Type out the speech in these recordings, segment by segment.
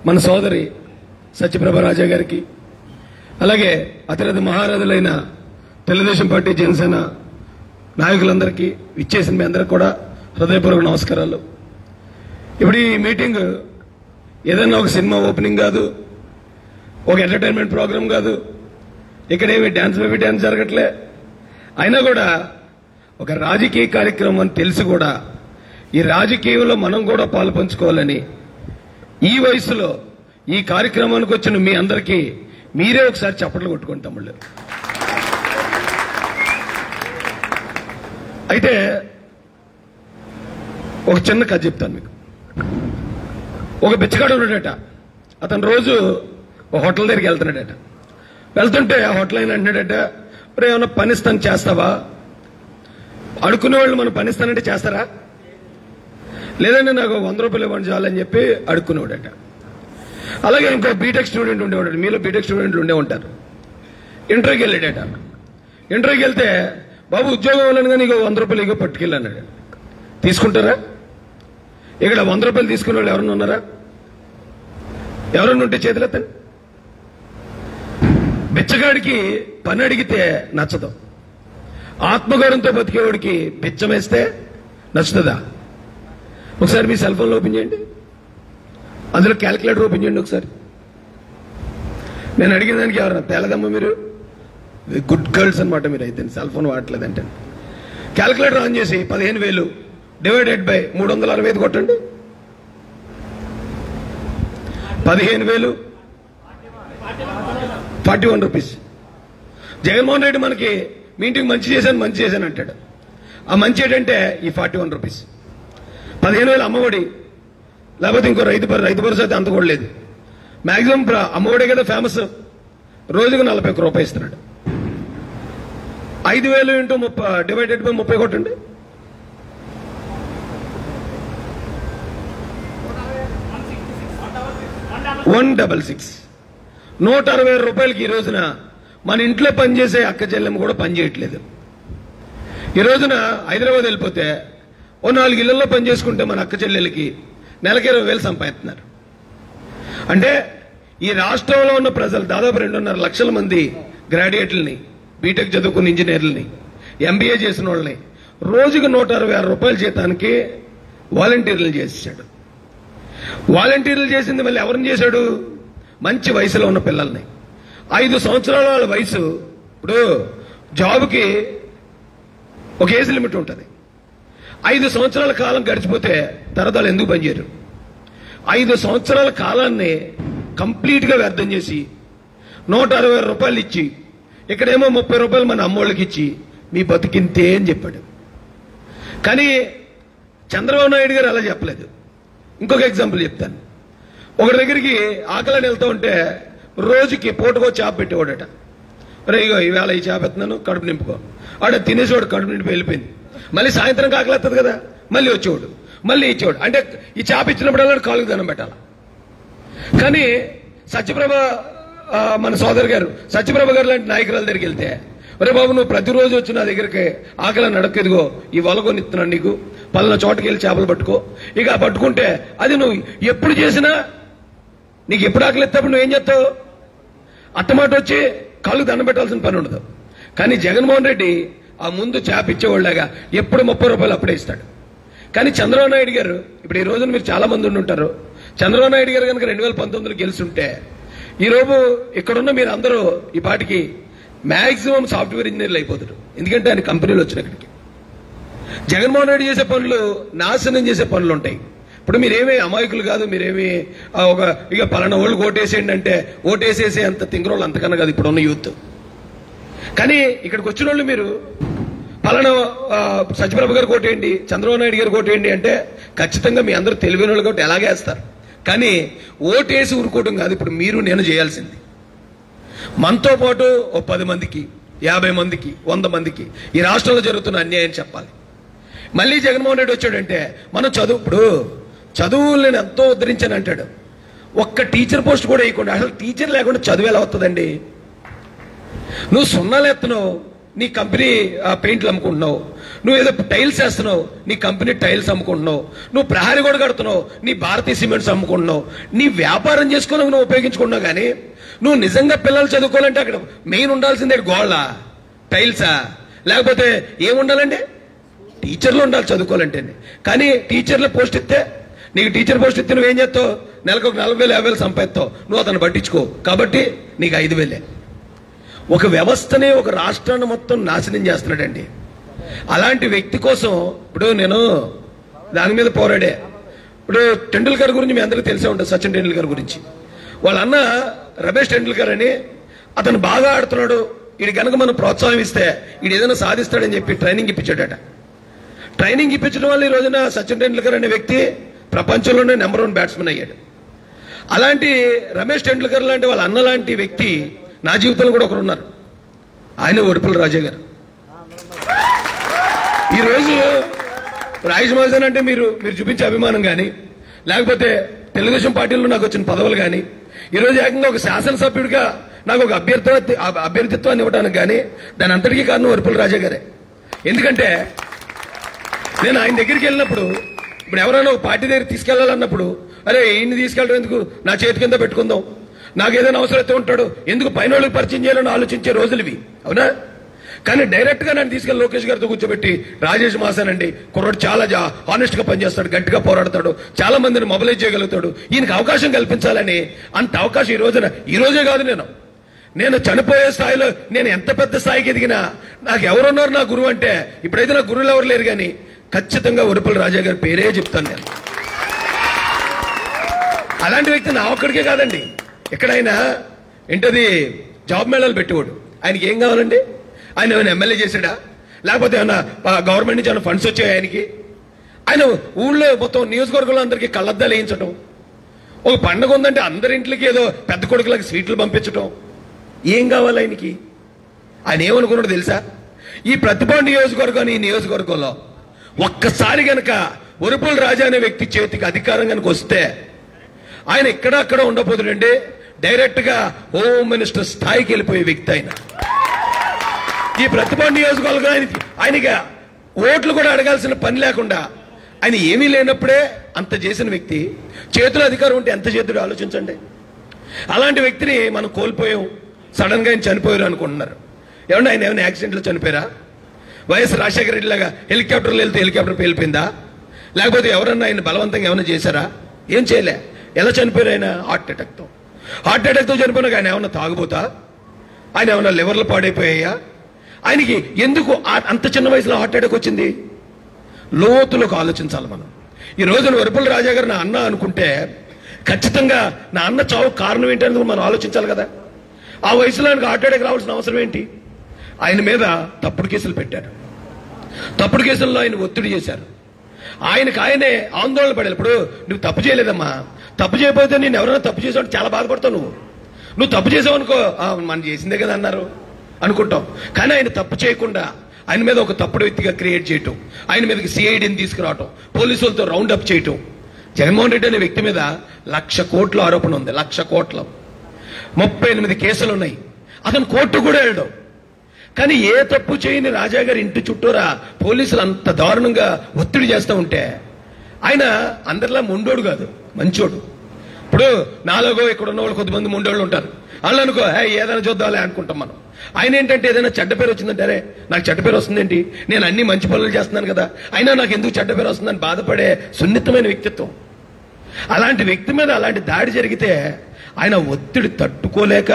మన సోదరి సత్యప్రభ రాజా గారికి, అలాగే అతిరథ మహారథులైన తెలుగుదేశం పార్టీ జనసేన నాయకులందరికీ, ఇచ్చేసిన మీ అందరికి కూడా హృదయపూర్వక నమస్కారాలు. ఇప్పుడు ఈ మీటింగ్ ఏదైనా ఒక సినిమా ఓపెనింగ్ కాదు, ఒక ఎంటర్టైన్మెంట్ ప్రోగ్రాం కాదు, ఇక్కడేమి డాన్స్ బేబీ డాన్స్ జరగట్లే. అయినా కూడా ఒక రాజకీయ కార్యక్రమం అని తెలిసి కూడా ఈ రాజకీయంలో మనం కూడా పాలు పంచుకోవాలని ఈ వయసులో ఈ కార్యక్రమానికి వచ్చిన మీ అందరికీ మీరే ఒకసారి చప్పట్లు కొట్టుకోండి తమ్ముళ్ళు. అయితే ఒక చిన్న కథ చెప్తాను మీకు. ఒక బిచ్చగాడు ఉన్నాడట. అతను రోజు ఒక హోటల్ దగ్గరికి వెళ్తున్నాడట. వెళ్తుంటే ఆ హోటల్ అయినా అంటున్నాడట, ఏమన్నా పనిస్తాను చేస్తావా? అడుక్కునే వాళ్ళు మనం పనిస్తానంటే చేస్తారా? లేదంటే నాకు 100 రూపాయలు ఇవ్వండి చాలని చెప్పి అడుక్కునేవాడట. అలాగే ఇంకో బీటెక్ స్టూడెంట్ ఉండేవాడు. మీలో బీటెక్ స్టూడెంట్లు ఉండే ఉంటారు. ఇంటర్వ్యూకి వెళ్ళాడట. ఇంటర్వ్యూకి వెళ్తే, బాబు ఉద్యోగం ఇవ్వాలని కానీ 100 రూపాయలు ఇగో పట్టుకెళ్ళన్నాడు. తీసుకుంటారా? ఇక్కడ 100 రూపాయలు తీసుకునే వాళ్ళు ఎవరన్నా ఉన్నారా? ఎవరన్నా ఉంటే చేతులెత్తండి. బిచ్చగాడికి పని అడిగితే నచ్చదు. ఆత్మగౌరవంతో బతికేవాడికి బిచ్చం వేస్తే నచ్చుతుందా? ఒకసారి మీ సెల్ ఫోన్లో ఓపెన్ చేయండి, అందులో క్యాలిక్యులేటర్ ఓపెన్ చేయండి ఒకసారి. నేను అడిగిన దానికి ఎవరన్నా తేలదమ్మా, మీరు గుడ్ గర్ల్స్ అనమాట మీరు. అయితే సెల్ ఫోన్ వాడట్లేదంటే క్యాలిక్యులేటర్ ఆన్ చేసి 15,000 డివైడెడ్ బై 365 కొట్టండి. 15,000 41 రూపీస్. జగన్మోహన్ రెడ్డి మనకి మీ ఇంటికి మంచి చేశాను అంటాడు. ఆ మంచి ఏంటంటే ఈ 41 రూపీస్. 15,000 అమ్మఒడి, లేకపోతే ఇంకో రైతు భరోసా అయితే అంత కూడా లేదు. మాక్సిమం అమ్మఒడే కదా ఫేమస్. రోజుకు 41 రూపాయలు ఇస్తున్నాడు. 5,000 ఇంటూ 30 డివైడెడ్ బై 30 కొట్టండి. 166. 160 రూపాయలకి ఈ రోజున మన ఇంట్లో పనిచేసే అక్క చెల్లెమ్మ కూడా పనిచేయట్లేదు. ఈ రోజున హైదరాబాద్ వెళ్ళిపోతే 4 ఇళ్లలో పనిచేసుకుంటే మన అక్క చెల్లెలకి నెలకి 20,000 సంపాదిస్తున్నారు. అంటే ఈ రాష్ట్రంలో ఉన్న ప్రజలు దాదాపు 2.5 లక్షల మంది గ్రాడ్యుయేట్లని, బీటెక్ చదువుకున్న ఇంజనీర్లని, ఎంబీఏ చేసిన వాళ్ళని రోజుకు 166 రూపాయల జీతానికి వాలంటీర్లు చేసేసాడు. వాలంటీర్లు చేసింది మళ్ళీ ఎవరిని చేశాడు? మంచి వయసులో ఉన్న పిల్లల్ని. 5 సంవత్సరాల వాళ్ళ వయసు. ఇప్పుడు జాబ్కి ఒక ఏజ్ లిమిట్ ఉంటుంది. 5 సంవత్సరాల కాలం గడిచిపోతే తర్వాత వాళ్ళు ఎందుకు పనిచేయరు? 5 సంవత్సరాల కాలాన్ని కంప్లీట్ గా వ్యర్థం చేసి 160 రూపాయలు ఇచ్చి, ఇక్కడేమో 30 రూపాయలు మన అమ్మోళ్ళకి ఇచ్చి మీ బతికింతే అని చెప్పాడు. కానీ చంద్రబాబు నాయుడు గారు అలా చెప్పలేదు. ఇంకొక ఎగ్జాంపుల్ చెప్తాను. ఒకరి దగ్గరికి ఆకలిని వెళ్తూ ఉంటే రోజుకి పూటకో చేప పెట్టేవాడట. రే ఇగో ఈవేళ ఈ చేప ఎత్తున్నాను, కడుపు నింపుకో. ఆడ తినేసేవాడు, కడుపు నింపి వెళ్ళిపోయింది. మళ్ళీ సాయంత్రం ఆకలి వస్తుంది కదా, మళ్ళీ వచ్చేవాడు, మళ్ళీ ఇచ్చేవాడు. అంటే ఈ చేప ఇచ్చినప్పుడల్లా కాలుకి దండం పెట్టాల. కానీ సత్యప్రభ, మన సోదరు గారు సత్యప్రభ గారు లాంటి నాయకురాల దగ్గరికి వెళ్తే, ఒరే బాబు నువ్వు ప్రతిరోజు వచ్చి నా దగ్గరికి ఆకలిని అడగదిగో, ఈ వలకొని ఇస్తున్నాను నీకు, పలానా చోటకి వెళ్ళి చేపలు పట్టుకో. ఇక పట్టుకుంటే అది నువ్వు ఎప్పుడు చేసినా నీకు ఎప్పుడు ఆకలి ఎత్తప్పుడు నువ్వేం చేస్తావు? అత్తమాట వచ్చి కాళ్ళు దండం పెట్టాల్సిన పని ఉండదు. కానీ జగన్మోహన్ రెడ్డి ఆ ముందు చేప ఇచ్చేవాళ్ళగా ఎప్పుడు 30 రూపాయలు అప్పుడే ఇస్తాడు. కానీ చంద్రబాబు నాయుడు గారు, ఇప్పుడు ఈ రోజున మీరు చాలా మంది ఉంటారు, చంద్రబాబు నాయుడు గారు కనుక 2019లో గెలుస్తుంటే ఈరోజు ఇక్కడున్న మీరు అందరూ ఈ పాటికి మాక్సిమం సాఫ్ట్వేర్ ఇంజనీర్లు అయిపోతారు. ఎందుకంటే ఆయన కంపెనీలు వచ్చిన ఇక్కడికి. జగన్మోహన్ రెడ్డి చేసే పనులు నాశనం చేసే పనులు ఉంటాయి. ఇప్పుడు మీరేమీ అమాయకులు కాదు. మీరేమి ఇక పలానా వాళ్ళు ఓటేసేయండి అంటే ఓటేసేసే అంత తింగరోళ్ళు అంతకన్నా కాదు ఇప్పుడున్న యూత్. కానీ ఇక్కడికి వచ్చిన వాళ్ళు మీరు పలానా సత్యప్రభ గారు ఓటేయండి, చంద్రబాబు నాయుడు గారు ఓటేయండి అంటే ఖచ్చితంగా మీ అందరూ తెలివైన వాళ్ళు కాబట్టి ఎలాగే వేస్తారు. కానీ ఓటేసి ఊరుకోవడం కాదు ఇప్పుడు మీరు నేను చేయాల్సింది. మనతో పాటు ఓ 10 మందికి, 50 మందికి, 100 మందికి ఈ రాష్ట్రంలో జరుగుతున్న అన్యాయం చెప్పాలి. మళ్ళీ జగన్మోహన్ రెడ్డి వచ్చాడంటే మనం ఇప్పుడు చదువులు నేను ఎంతో ఉద్ధరించాను అంటాడు. ఒక్క టీచర్ పోస్ట్ కూడా వేయకుండా, అసలు టీచర్ లేకుండా చదువు ఎలా వస్తుందండి? నువ్వు 0 ఎత్తను, నీ కంపెనీ పెయింట్లు అమ్ముకుంటున్నావు, నువ్వు ఏదో టైల్స్ వేస్తున్నావు, నీ కంపెనీ టైల్స్ అమ్ముకుంటున్నావు, నువ్వు ప్రహరీ కూడా కడుతున్నావు, నీ భారతీయ సిమెంట్స్ అమ్ముకుంటున్నావు, నీ వ్యాపారం చేసుకోవడానికి నువ్వు ఉపయోగించుకుంటున్నావు. కానీ నువ్వు నిజంగా పిల్లలు చదువుకోవాలంటే అక్కడ మెయిన్ ఉండాల్సిందే గోళ్ళ, టైల్సా, లేకపోతే ఏముండాలండి? టీచర్లు ఉండాలి చదువుకోవాలంటే. కానీ టీచర్ల పోస్ట్ ఇస్తే, నీకు టీచర్ పోస్ట్ ఇస్తే నువ్వేం చేస్తావు? నెలకు ఒక 40,000 50,000 సంపాదిస్తావు, నువ్వు అతను పట్టించుకో, కాబట్టి నీకు 5,000. ఒక వ్యవస్థని, ఒక రాష్ట్రాన్ని మొత్తం నాశనం చేస్తున్నాడండి. అలాంటి వ్యక్తి కోసం ఇప్పుడు నేను దాని మీద పోరాడే. ఇప్పుడు టెండూల్కర్ గురించి మీ అందరికీ తెలిసే ఉంటుంది, సచిన్ టెండూల్కర్ గురించి. వాళ్ళ అన్న రమేష్ టెండూల్కర్ అని అతను బాగా ఆడుతున్నాడు, వీడి కనుక మనం ప్రోత్సాహం ఇస్తే వీడు ఏదైనా సాధిస్తాడని చెప్పి ట్రైనింగ్ ఇప్పించాడట. ట్రైనింగ్ ఇప్పించడం వల్ల ఈ రోజున సచిన్ టెండూల్కర్ అనే వ్యక్తి ప్రపంచంలోనే నెంబర్ 1 బ్యాట్స్మెన్ అయ్యాడు. అలాంటి రమేష్ టెండూల్కర్ లాంటి వాళ్ళ అన్న లాంటి వ్యక్తి నా జీవితంలో కూడా ఒకరు ఉన్నారు, ఆయన వడుపుల రాజా గారు. ఈరోజు రాజేష్ మహాజన్ అంటే మీరు చూపించే అభిమానం కానీ, లేకపోతే తెలుగుదేశం పార్టీలో నాకు వచ్చిన పదవులు కానీ, ఈరోజు ఏకంగా ఒక శాసనసభ్యుడిగా నాకు ఒక అభ్యర్థిత్వాన్ని ఇవ్వడానికి కానీ దాని అంతటికీ కారణం వడుపుల రాజా గారే. ఎందుకంటే నేను ఆయన దగ్గరికి వెళ్ళినప్పుడు, ఇప్పుడు ఎవరైనా ఒక పార్టీ దగ్గర తీసుకెళ్లాలన్నప్పుడు, అరే ఈయన్ని తీసుకెళ్ళడం ఎందుకు, నా చేతి కింద పెట్టుకుందాం, నాకు ఏదైనా అవసరం అయితే ఉంటాడు, ఎందుకు పైన వాళ్ళకి పరిచయం చేయాలని ఆలోచించే రోజులు ఇవి, అవునా? కానీ డైరెక్ట్ గా నన్ను తీసుకెళ్లి లోకేష్ గారితో కూర్చోబెట్టి, రాజేష్ మాసాన్ అండి కుర్రాడు చాలా హానెస్ట్ గా పనిచేస్తాడు, గట్టిగా పోరాడతాడు, చాలా మందిని మొబిలైజ్ చేయగలుగుతాడు, ఈయనకి అవకాశం కల్పించాలని. అంత అవకాశం ఈ రోజే కాదు, నేను చనిపోయే స్థాయిలో నేను ఎంత పెద్ద స్థాయికి ఎదిగినా నాకు ఎవరున్నారు నా గురువు అంటే, ఇప్పుడైతే నా గురువులు ఎవరు లేరు, కానీ ఖచ్చితంగా వడుపుల రాజా గారి పేరే చెప్తాను నేను. అలాంటి వ్యక్తి నా ఒక్కడికే కాదండి, ఎక్కడైనా ఏంటది జాబ్ మేళాలు పెట్టేవాడు. ఆయనకి ఏం కావాలండి? ఆయన ఏమైనా ఎమ్మెల్యే చేశాడా, లేకపోతే ఏమైనా గవర్నమెంట్ నుంచి ఏమైనా ఫండ్స్ వచ్చాయి ఆయనకి? ఆయన ఊళ్ళో మొత్తం నియోజకవర్గంలో అందరికీ కళ్ళద్దాలు వేయించడం, ఒక పండుగ ఉందంటే అందరింట్లకి ఏదో పెద్ద కొడుకులకి స్వీట్లు పంపించడం, ఏం కావాలి ఆయనకి? ఆయన ఏమనుకున్నాడు తెలుసా? ఈ ప్రతిభ నియోజకవర్గం, ఈ నియోజకవర్గంలో ఒక్కసారి గనక వడుపుల రాజా అనే వ్యక్తి చేతికి అధికారం కనుక వస్తే ఆయన ఎక్కడక్కడ ఉండబోతుందండి, డైరెక్ట్ గా హోమ్ మినిస్టర్ స్థాయికి వెళ్ళిపోయే వ్యక్తి ఆయన. ఈ ప్రతిభ నియోజకవర్గం ఆయనకి ఓట్లు కూడా అడగాల్సిన పని లేకుండా, ఆయన ఏమీ లేనప్పుడే అంత చేసిన వ్యక్తి చేతిలో అధికారం ఉంటే ఎంత చేతుడు ఆలోచించండి. అలాంటి వ్యక్తిని మనం కోల్పోయాం, సడన్ గా ఆయన చనిపోయారు అనుకుంటున్నారు. ఏమన్నా ఆయన ఏమైనా యాక్సిడెంట్లో చనిపోయారా? వైఎస్ రాజశేఖర రెడ్డి లాగా హెలికాప్టర్లో వెళ్తే హెలికాప్టర్ పేలిపోయిందా? లేకపోతే ఎవరన్నా ఆయన బలవంతంగా ఏమైనా చేశారా? ఏం చేయలే. ఎలా చనిపోయారు ఆయన? హార్ట్ అటాక్తో చనిపోయినా ఆయన ఏమన్నా తాగుబోతా? ఆయన ఏమన్నా లివర్లు పాడైపోయాయా? ఆయనకి ఎందుకు అంత చిన్న వయసులో హార్ట్ అటాక్ వచ్చింది? లోతులోకి ఆలోచించాలి మనం. ఈ రోజున వడుపుల రాజా గారు నా అన్న అనుకుంటే ఖచ్చితంగా నా అన్న చావు కారణం ఏంటనేది మనం ఆలోచించాలి కదా. ఆ వయసులో ఆయనకు హార్ట్ అటాక్ రావాల్సిన అవసరం ఏంటి? ఆయన మీద తప్పుడు కేసులు పెట్టారు, తప్పుడు కేసుల్లో ఆయన ఒత్తిడి చేశారు, ఆయనకు ఆయనే ఆందోళన పడాలి. ఇప్పుడు నువ్వు తప్పు చేయలేదమ్మా, తప్పు చేయకపోతే నేను ఎవరైనా తప్పు చేసావు చాలా బాధపడతావు. నువ్వు తప్పు చేసావు అనుకో, మనం చేసిందే కదా అన్నారు అనుకుంటాం. కానీ ఆయన తప్పు చేయకుండా ఆయన మీద ఒక తప్పుడు వ్యక్తిగా క్రియేట్ చేయటం, ఆయన మీదకి సిఐడిని తీసుకురావటం, పోలీసులతో రౌండ్ అప్ చేయటం. జగన్మోహన్ రెడ్డి అనే వ్యక్తి మీద 1,00,000 కోట్ల ఆరోపణ ఉంది, 1,00,000 కోట్ల, 38 కేసులు ఉన్నాయి. అతను కోర్టు కూడా వెళ్ళడం. కానీ ఏ తప్పు చేయని రాజా గారి ఇంటి చుట్టూరా పోలీసులు అంత దారుణంగా ఒత్తిడి చేస్తూ ఉంటే, ఆయన అందరిలా మొండోడు కాదు, మంచోడు. ఇప్పుడు నాలుగో ఇక్కడ ఉన్న వాళ్ళు కొద్దిమంది మొండోళ్ళు ఉంటారు, వాళ్ళు అనుకో ఏదైనా చూద్దాంలే అనుకుంటాం మనం. ఆయన ఏంటంటే ఏదైనా చెడ్డ పేరు వచ్చిందంటే, అరే నాకు చెడ్డ పేరు వస్తుందేంటి, నేను అన్ని మంచి పనులు చేస్తున్నాను కదా, అయినా నాకు ఎందుకు చెడ్డ పేరు వస్తుందని బాధపడే సున్నితమైన వ్యక్తిత్వం. అలాంటి వ్యక్తి మీద అలాంటి దాడి జరిగితే ఆయన ఒత్తిడి తట్టుకోలేక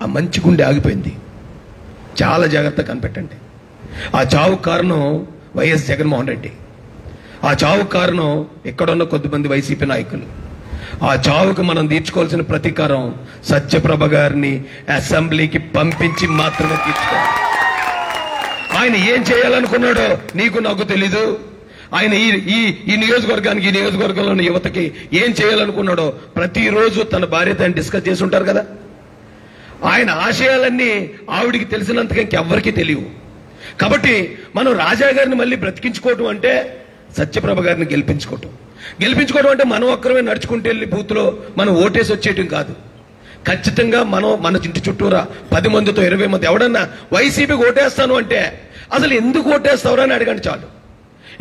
ఆ మంచి గుండె ఆగిపోయింది. చాలా జాగ్రత్తగా కనిపెట్టండి. ఆ చావుకు కారణం వైఎస్ జగన్మోహన్ రెడ్డి, ఆ చావుకు కారణం ఎక్కడున్న కొద్దిమంది వైసీపీ నాయకులు. ఆ చావుకు మనం తీర్చుకోవాల్సిన ప్రతీకారం సత్యప్రభ గారిని అసెంబ్లీకి పంపించి మాత్రమే తీర్చుకోవాలి. ఆయన ఏం చేయాలనుకున్నాడో నీకు నాకు తెలీదు. ఆయన ఈ నియోజకవర్గానికి, ఈ నియోజకవర్గంలోని యువతకి ఏం చేయాలనుకున్నాడో ప్రతిరోజు తన భార్యతో ఆయన డిస్కస్ చేసి ఉంటారు కదా. ఆయన ఆశయాలన్నీ ఆవిడికి తెలిసినంతగా ఇంకెవ్వరికీ తెలియవు. కాబట్టి మనం రాజా గారిని మళ్ళీ బ్రతికించుకోవటం అంటే సత్యప్రభ గారిని గెలిపించుకోవటం అంటే మనం ఒక్కరమే నడుచుకుంటూ వెళ్ళి బూత్లో మనం ఓటేసి వచ్చేయటం కాదు. ఖచ్చితంగా మన ఇంటి చుట్టూరా 10 మందితో 20 మంది ఎవడన్నా వైసీపీకి ఓటేస్తాను అంటే అసలు ఎందుకు ఓటేస్తావురా అని అడగండి చాలు.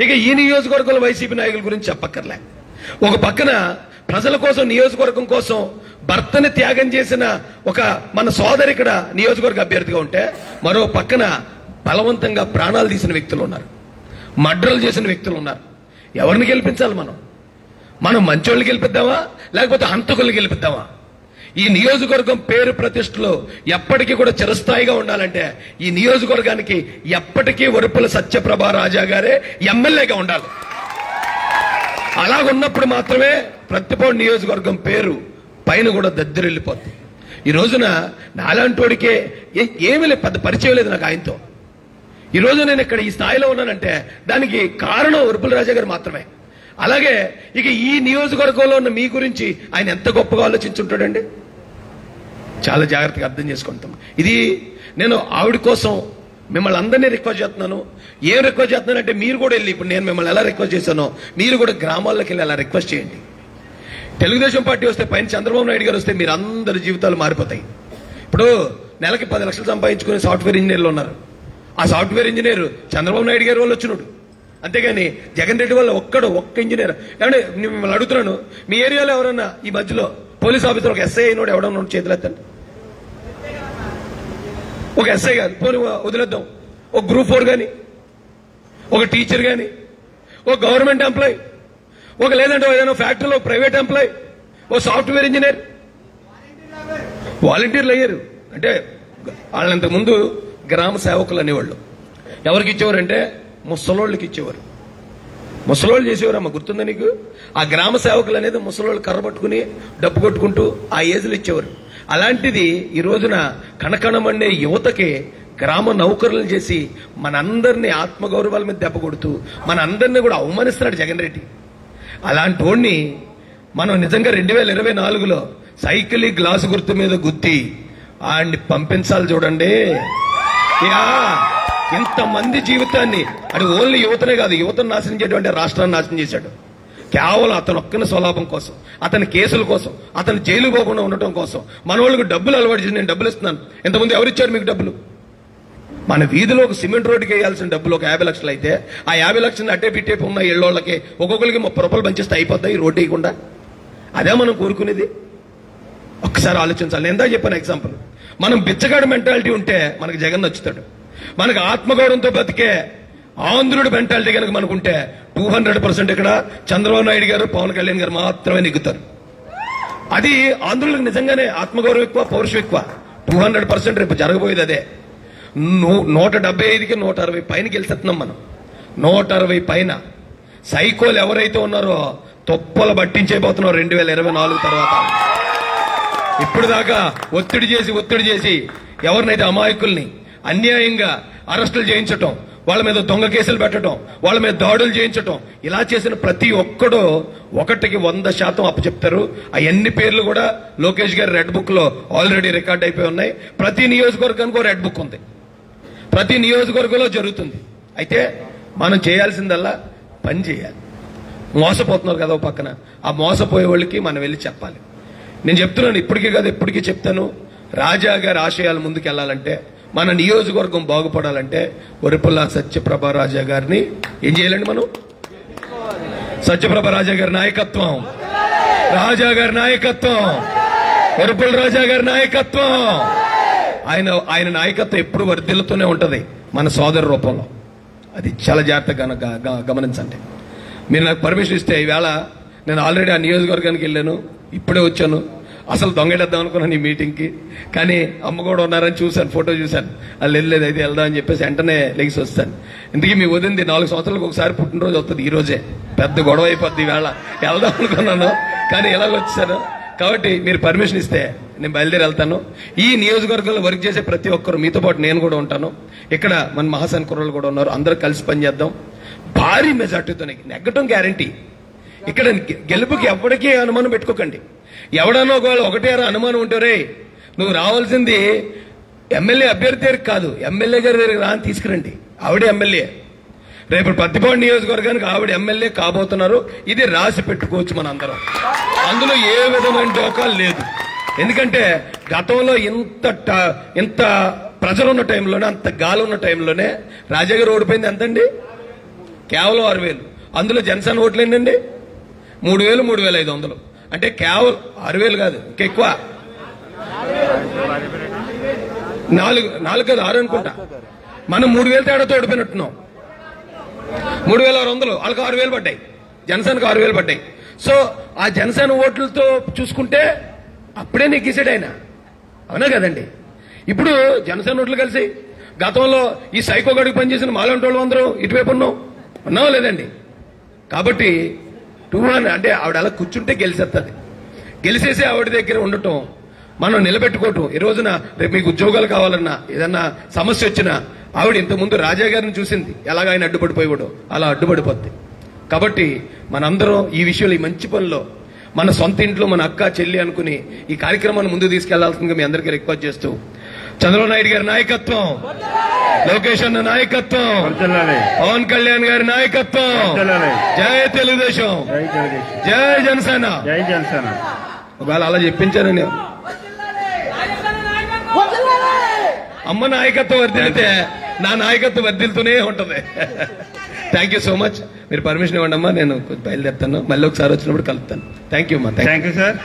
ఇక ఈ నియోజకవర్గంలో వైసీపీ నాయకుల గురించి చెప్పక్కర్లే. ఒక పక్కన ప్రజల కోసం, నియోజకవర్గం కోసం భర్తని త్యాగం చేసిన ఒక మన సోదరి ఇక్కడ నియోజకవర్గ అభ్యర్థిగా ఉంటే, మరో పక్కన బలవంతంగా ప్రాణాలు తీసిన వ్యక్తులు ఉన్నారు, మర్డర్లు చేసిన వ్యక్తులు ఉన్నారు. ఎవరిని గెలిపించాలి? మనం మంచోళ్ళని గెలిపిద్దామా లేకపోతే హంతకుల్ని గెలిపిద్దామా? ఈ నియోజకవర్గం పేరు ప్రతిష్టలు ఎప్పటికీ కూడా చిరస్థాయిగా ఉండాలంటే ఈ నియోజకవర్గానికి ఎప్పటికీ వరుపుల సత్యప్రభ రాజా గారే ఎమ్మెల్యేగా ఉండాలి. అలాగున్నప్పుడు మాత్రమే ప్రత్తిపాడు నియోజకవర్గం పేరు పైన కూడా దద్దరిల్లిపోతుంది. ఈ రోజున నాలాంటోడికే ఏమీ లేదు, పెద్ద పరిచయం లేదు నాకు ఆయనతో. ఈ రోజు నేను ఇక్కడ ఈ స్థాయిలో ఉన్నానంటే దానికి కారణం వరుపుల రాజా గారు మాత్రమే. అలాగే ఇక ఈ నియోజకవర్గంలో ఉన్న మీ గురించి ఆయన ఎంత గొప్పగా ఆలోచించుంటాడండి. చాలా జాగ్రత్తగా అర్థం చేసుకుంటాం. ఇది నేను ఆవిడ కోసం మిమ్మల్ని అందరినీ రిక్వెస్ట్ చేస్తున్నాను. ఏం రిక్వెస్ట్ చేస్తున్నానంటే మీరు కూడా వెళ్ళి, ఇప్పుడు నేను మిమ్మల్ని ఎలా రిక్వెస్ట్ చేశానో మీరు కూడా గ్రామాల్లోకి వెళ్ళి అలా రిక్వెస్ట్ చేయండి. తెలుగుదేశం పార్టీ వస్తే, పైన చంద్రబాబు నాయుడు గారు వస్తే మీరు అందరి జీవితాలు మారిపోతాయి. ఇప్పుడు నెలకి 10 లక్షలు సంపాదించుకునే సాఫ్ట్వేర్ ఇంజనీర్లు ఉన్నారు. ఆ సాఫ్ట్వేర్ ఇంజనీర్ చంద్రబాబు నాయుడు గారి వల్ల వచ్చినాడు, అంతేగాని జగన్ రెడ్డి వల్ల ఒక్క ఇంజనీర్. ఏమంటే మిమ్మల్ని అడుగుతున్నాను, మీ ఏరియాలో ఎవరన్నా ఈ మధ్యలో పోలీస్ ఆఫీసర్ ఒక ఎస్ఐ అయినోడు ఎవడన్నా చేతులు ఎత్తండి. ఒక ఎస్ఐ కాదు, పోనీ వదిలేద్దాం, ఒక గ్రూప్ 4 కానీ, ఒక టీచర్ కానీ, ఒక గవర్నమెంట్ ఎంప్లాయ్, ఒక లేదంటే ఏదైనా ఫ్యాక్టరీలో ప్రైవేట్ ఎంప్లాయ్, ఓ సాఫ్ట్వేర్ ఇంజనీర్, వాలంటీర్లు అయ్యారు. అంటే వాళ్ళంతకు ముందు గ్రామ సేవకులు అనేవాళ్ళు. ఎవరికి ఇచ్చేవారంటే ముసలోళ్ళకి ఇచ్చేవారు. ముసలోళ్ళు చేసేవారమ్మా, గుర్తుందా నీకు? ఆ గ్రామ సేవకులు అనేది ముసలోళ్ళు కర్ర పట్టుకుని డబ్బు కొట్టుకుంటూ ఆ ఏజ్లు ఇచ్చేవారు. అలాంటిది ఈ రోజున కణకణమనే యువతకి గ్రామ నౌకరులు చేసి మనందరినీ ఆత్మగౌరవాల మీద దెబ్బ కొడుతూ మన అందరినీ కూడా అవమానిస్తున్నాడు జగన్ రెడ్డి. అలాంటి వాడిని మనం నిజంగా 2024లో సైకిల్ గ్లాసు గుర్తు మీద గుద్ది ఆయన్ని పంపించాలి. చూడండి, ఇంతమంది జీవితాన్ని, అది ఓన్లీ యువతనే కాదు, యువతను నాశనం చేయడం రాష్ట్రాన్ని నాశనం చేశాడు. కేవలం అతను ఒక్కని స్వలాభం కోసం, అతని కేసుల కోసం, అతను జైలు పోకుండా ఉండటం కోసం మన వాళ్ళకి డబ్బులు అలవాటు చేసి నేను డబ్బులు ఇస్తున్నాను. ఇంతకుముందు ఎవరిచ్చారు మీకు డబ్బులు? మన వీధిలో ఒక సిమెంట్ రోడ్డుకి వేయాల్సిన డబ్బులు ఒక 50 లక్షలు అయితే ఆ 50 లక్షలు అట్టే పిట్టే ఉన్న ఇళ్ళోళ్ళకి ఒక్కొక్కరికి 30 రూపాయలు పంచిస్తే అయిపోతాయి రోడ్డు వేయకుండా. అదే మనం కోరుకునేది? ఒక్కసారి ఆలోచించాలి. నేను ఎంత చెప్పాను ఎగ్జాంపుల్. మనం బిచ్చగాడు మెంటాలిటీ ఉంటే మనకు జగన్ నచ్చుతాడు. మనకు ఆత్మగౌరవంతో బతికే ఆంధ్రుడి మెంటాలిటీ కనుక మనకుంటే 200% ఇక్కడ చంద్రబాబు నాయుడు గారు, పవన్ కళ్యాణ్ గారు మాత్రమే నెగ్గుతారు. అది ఆంధ్రులకు నిజంగానే ఆత్మగౌరవం ఎక్కువ, పౌరుషం ఎక్కువ. 200% రేపు జరగబోయేది అదే. 175కి 160 పైన గెలిచేస్తున్నాం మనం. 160 పైన. సైకోలు ఎవరైతే ఉన్నారో తొప్పలు పట్టించైపోతున్నారు 2024 తర్వాత. ఇప్పుడు దాకా ఒత్తిడి చేసి ఎవరినైతే అమాయకుల్ని అన్యాయంగా అరెస్టులు చేయించటం, వాళ్ళ మీద దొంగ కేసులు పెట్టడం, వాళ్ళ మీద దాడులు చేయించటం, ఇలా చేసిన ప్రతి ఒక్కడు 100% అప్పచెప్తారు. అవన్నీ పేర్లు కూడా లోకేష్ గారి రెడ్ బుక్ లో ఆల్రెడీ రికార్డ్ అయిపోయి ఉన్నాయి. ప్రతి నియోజకవర్గానికి రెడ్ బుక్ ఉంది, ప్రతి నియోజకవర్గంలో జరుగుతుంది. అయితే మనం చేయాల్సిందల్లా పని చేయాలి. మోసపోతున్నారు కదా పక్కన, ఆ మోసపోయే వాళ్ళకి మనం వెళ్ళి చెప్పాలి. నేను చెప్తున్నాను, ఇప్పటికీ కాదు ఎప్పటికీ చెప్తాను, రాజా గారి ఆశయాలు ముందుకు వెళ్ళాలంటే, మన నియోజకవర్గం బాగుపడాలంటే వరుపుల సత్యప్రభ రాజా గారిని ఏం చేయాలండి మనం? సత్యప్రభ రాజా గారి నాయకత్వం, రాజా గారి నాయకత్వం, వరుపుల రాజా గారి నాయకత్వం, ఆయన నాయకత్వం ఎప్పుడు వర్ధిల్లుతూనే ఉంటది మన సోదరు రూపంలో. అది చాలా జాగ్రత్తగా గమనించండి. మీరు నాకు పర్మిషన్ ఇస్తే ఈవేళ నేను ఆల్రెడీ ఆ నియోజకవర్గానికి వెళ్ళాను, ఇప్పుడే వచ్చాను. అసలు దొంగడేద్దాం అనుకున్నాను ఈ మీటింగ్కి, కానీ అమ్మ కూడా ఉన్నారని చూశాను, ఫోటో చూశాను. వాళ్ళు వెళ్ళలేదు, అయితే వెళ్దాం అని చెప్పేసి వెంటనే లెగిసి వస్తాను. ఇందుకే మీ వదింది 4 సంవత్సరాలకు ఒకసారి పుట్టినరోజు వస్తుంది, ఈ రోజే పెద్ద గొడవ అయిపోద్ది. ఈవేళ వెళ్దాం అనుకున్నాను కానీ ఎలాగొచ్చాను. కాబట్టి మీరు పర్మిషన్ ఇస్తే నేను బయలుదేరి వెళ్తాను. ఈ నియోజకవర్గంలో వర్క్ చేసే ప్రతి ఒక్కరు, మీతో పాటు నేను కూడా ఉంటాను. ఇక్కడ మన మహాసేన కుర్రలు కూడా ఉన్నారు, అందరూ కలిసి పనిచేద్దాం. భారీ మెజార్టీతో నెగ్గటం గ్యారంటీ. ఇక్కడ గెలుపుకి ఎవరికీ అనుమానం పెట్టుకోకండి. ఎవడన్నా ఒకవేళ ఒకటే అనుమానం ఉంటారే, నువ్వు రావాల్సింది ఎమ్మెల్యే అభ్యర్థి దగ్గరికి కాదు, ఎమ్మెల్యే గారి దగ్గరికి రాని తీసుకురండి. ఆవిడే ఎమ్మెల్యే, రేపు ప్రతిపాడు నియోజకవర్గానికి ఆవిడ ఎమ్మెల్యే కాబోతున్నారు. ఇది రాసి పెట్టుకోవచ్చు మన అందరం. అందులో ఏ విధమైన డోకాలు లేదు. ఎందుకంటే గతంలో ఇంత ప్రెజర్ ఉన్న టైంలోనే, అంత గాలి ఉన్న టైంలోనే రాజా గారు ఓడిపోయింది ఎంతండి? కేవలం 6,000. అందులో జనసేన ఓట్లు ఏంటండి? 3,000, 3,500. అంటే కేవలం 6,000 కాదు, ఇంకెక్కువ. 4 కాదు, 6 అనుకుంటా. మనం 3,000 తేడాతో ఓడిపోయినట్టున్నాం. 3,600, వాళ్ళకి 6,000 పడ్డాయి, జనసేనకు 6,000 పడ్డాయి. సో ఆ జనసేన ఓట్లతో చూసుకుంటే అప్పుడే నెగ్గేసాడు ఆయన, అవునా కదండి? ఇప్పుడు జనసేన ఓట్లు కలిసి గతంలో ఈ సైకో గడికి పనిచేసిన మాలాంటి వాళ్ళు అందరూ ఇటువైపు ఉన్నావా లేదండి? కాబట్టి 200 అంటే ఆవిడ అలా కూర్చుంటే గెలిచేస్తుంది. గెలిచేసి ఆవిడ దగ్గర ఉండటం, మనం నిలబెట్టుకోవటం. ఈ రోజున రేపు మీకు ఉద్యోగాలు కావాలన్నా, ఏదన్నా సమస్య వచ్చినా, ఆవిడ ఇంతకుముందు రాజా గారిని చూసింది, ఎలాగ ఆయన అడ్డుపడిపోయాడో అలా అడ్డుపడిపోద్ది. కాబట్టి మనందరం ఈ విషయంలో, ఈ మంచి పనిలో, మన సొంత ఇంట్లో మన అక్క చెల్లి అనుకుని ఈ కార్యక్రమాన్ని ముందుకు తీసుకెళ్లాల్సిందిగా మీ అందరికీ రిక్వెస్ట్ చేస్తూ, చంద్రబాబు నాయుడు గారి నాయకత్వం, లోకేష్ అన్న నాయకత్వం, పవన్ కళ్యాణ్ గారి నాయకత్వం, జై తెలుగుదేశం, జై జనసేన. ఒకవేళ అలా చెప్పించారని అమ్మ నాయకత్వం వర్ధిల్లితే నా నాయకత్వం వర్ధిల్తూనే ఉంటది. Thank you so much. మీరు పర్మిషన్ ఇవ్వండి అమ్మా, నేను బయలుదేరుతాను. మళ్ళీ ఒకసారి వచ్చినప్పుడు కలుపుతాను. థ్యాంక్ యూ అమ్మా. Thank you sir.